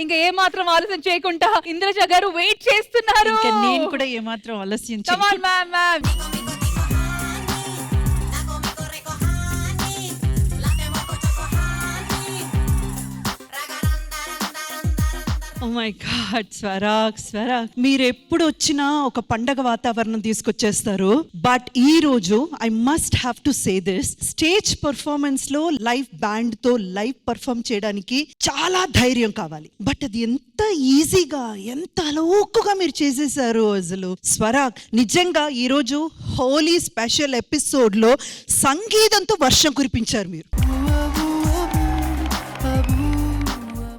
Speaker 4: ఇంకా ఏ మాత్రం ఆలస్యం చేయకుండా ఇంద్రజ గారు వెయిట్ చేస్తున్నారు.
Speaker 9: ఇంకా నేను కూడా ఏ మాత్రం ఆలస్యం
Speaker 4: Come on, ma'am, ma'am.
Speaker 9: Oh my God Swarag మీరు ఎప్పుడు వచ్చినా ఒక పండగ వాతావరణం తీసుకొచ్చేస్తారు. బట్ ఈ రోజు I must have to say this, stage performance లో లైవ్ బ్యాండ్ తో లైవ్ పర్ఫార్మ్ చేయడానికి చాలా ధైర్యం కావాలి. బట్ అది ఎంత ఈజీగా ఎంత అలవోక్కుగా మీరు చేసేసారు. అసలు స్వరాగ్ నిజంగా ఈ రోజు హోలీ స్పెషల్ ఎపిసోడ్ లో సంగీతంతో వర్షం కురిపించారు మీరు.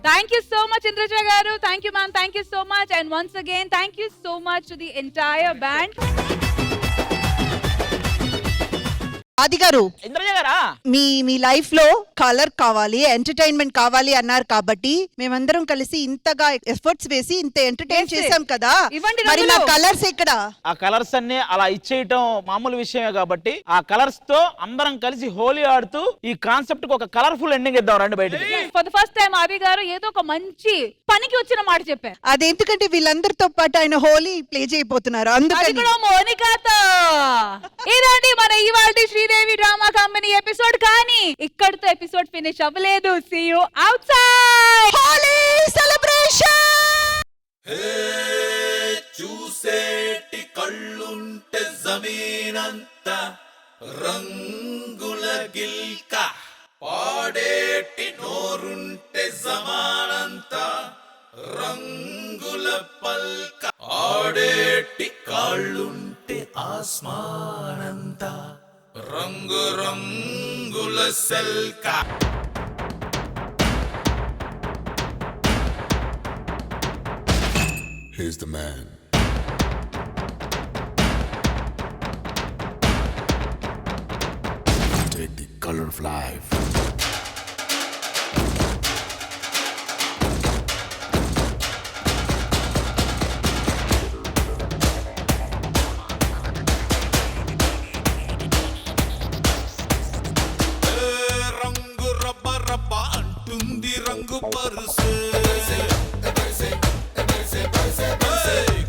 Speaker 4: Thank you so much, Indraja garu. Thank you, ma'am. Thank you so much. And once again, thank you so much to the entire band.
Speaker 9: ఆది గారు,
Speaker 1: ఇంద్రజ గారా,
Speaker 9: మీ లైఫ్ లో కలర్ కావాలి, ఎంటర్టైన్మెంట్ కావాలి అన్నారు కాబట్టి మేమందరం కలిసి ఇంతగా ఎఫర్ట్స్ వేసి ఇంత ఎంటర్టైన్ చేసాం కదా. మరి మా కలర్స్ ఎక్కడ?
Speaker 1: ఆ కలర్స్ అన్ని అలా ఇచ్చేయటం మామూలు విషయమే కాబట్టి ఆ కలర్స్ తో అందరం కలిసి హోలీ ఆడుతూ ఈ కాన్సెప్ట్ కి ఒక కలర్ఫుల్ ఎండింగ్ ఇద్దాం రండి బయటికి.
Speaker 4: ఫర్ ద ఫస్ట్ టైం ఆది గారు ఏదో ఒక మంచి పనికి వచ్చిన మాట చెప్పారు.
Speaker 9: అదెందుకంటే వీళ్ళందరితో పాటు ఆయన హోలీ ప్లే చేయబోతున్నారు. అందుకని
Speaker 4: మోనికాతో ఇదండి మన ఇవాల్టి శ్రీదేవి డ్రామా కంపెనీ ఎపిసోడ్. కానీ ఇక్కడితో ఎపిసోడ్ ఫినిష్ అవ్వలేదు. See you outside
Speaker 9: Holi celebration.
Speaker 6: చూసేటి కళ్ళుంటే జమీనంత రంగుల గిల్క, పాడేటి నోరుంటే జమానంత రంగుల పల్క, ఆడేటి కాళ్ళుంటే ఆస్మానంత రంగు రంగుల సెల్క. is the man. Take the color of life.
Speaker 13: రంగు రబ్బ రబ్బ అంటుంది రంగు పరుసే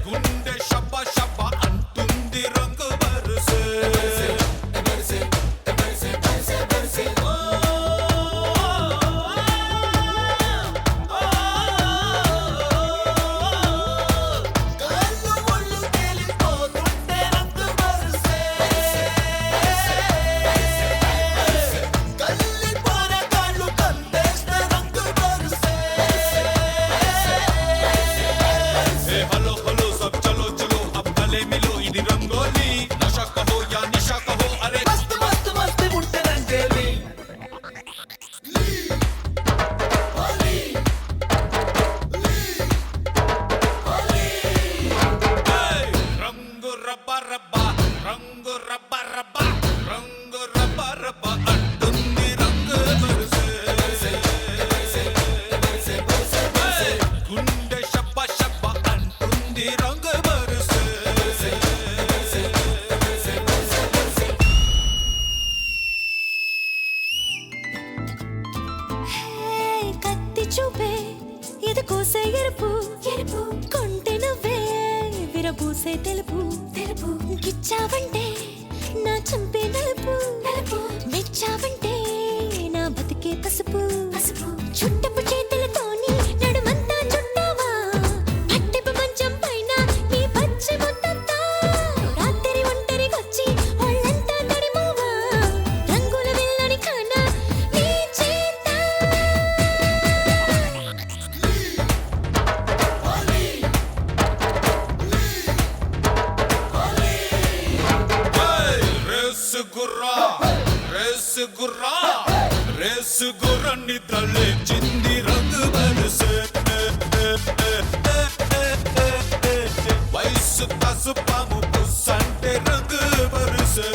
Speaker 13: గుండె షబ్బ షబ్బ అంటుంది రంగు పరుసే హలో హలో సబ్ చలో చలో అబ్ గలే మిలో ఇది రంగోలి నషా కహో యా నిషా కహో అరే మస్త్ మస్త్ మస్త్ ఉంటదంటేలి రంగు రబ్బ రబ్బ రంగు రబ్బ రబ్బ రంగు రబ్బ రబ్బ అంటుంది రంగు బరుసే గుండె షబ్బ షబ్బ అంటుంది రంగు బరుసే
Speaker 3: కత్తి చూపే ఇది కోసే ఎరుపు ఎరుపు కొంటె నువ్వే విరబూసే తెలుపు తెలుపు గిచ్చావంటే నా చంపే నలుపు నలుపు మెచ్చావంటే నా బతికే పసుపు పసుపు చుట్టపు చేతులతోని నడుమంతా చుట్టావా పట్టెపు మంచం పైన నీ పచ్చి ముద్దంతా రాత్రి ఒంటరిగొచ్చి ఒళ్ళంతా తడిమోవా రంగుల వెళ్ళని కానా నీ చేత
Speaker 13: రేసు గుర్రా రేసు గుర్రా రేసు గుర్రాన్ని తలెచ్చింది రంగు బరుసే వయసు పసుపాము పుస్సంటే రంగు బరుసే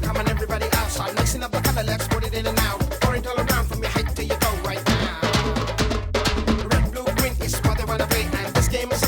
Speaker 6: Come on everybody outside. Mixing up the color, let's put it in and out. Pouring all around from your head to your toe right now. Red, blue, green is what they wanna be. And this game is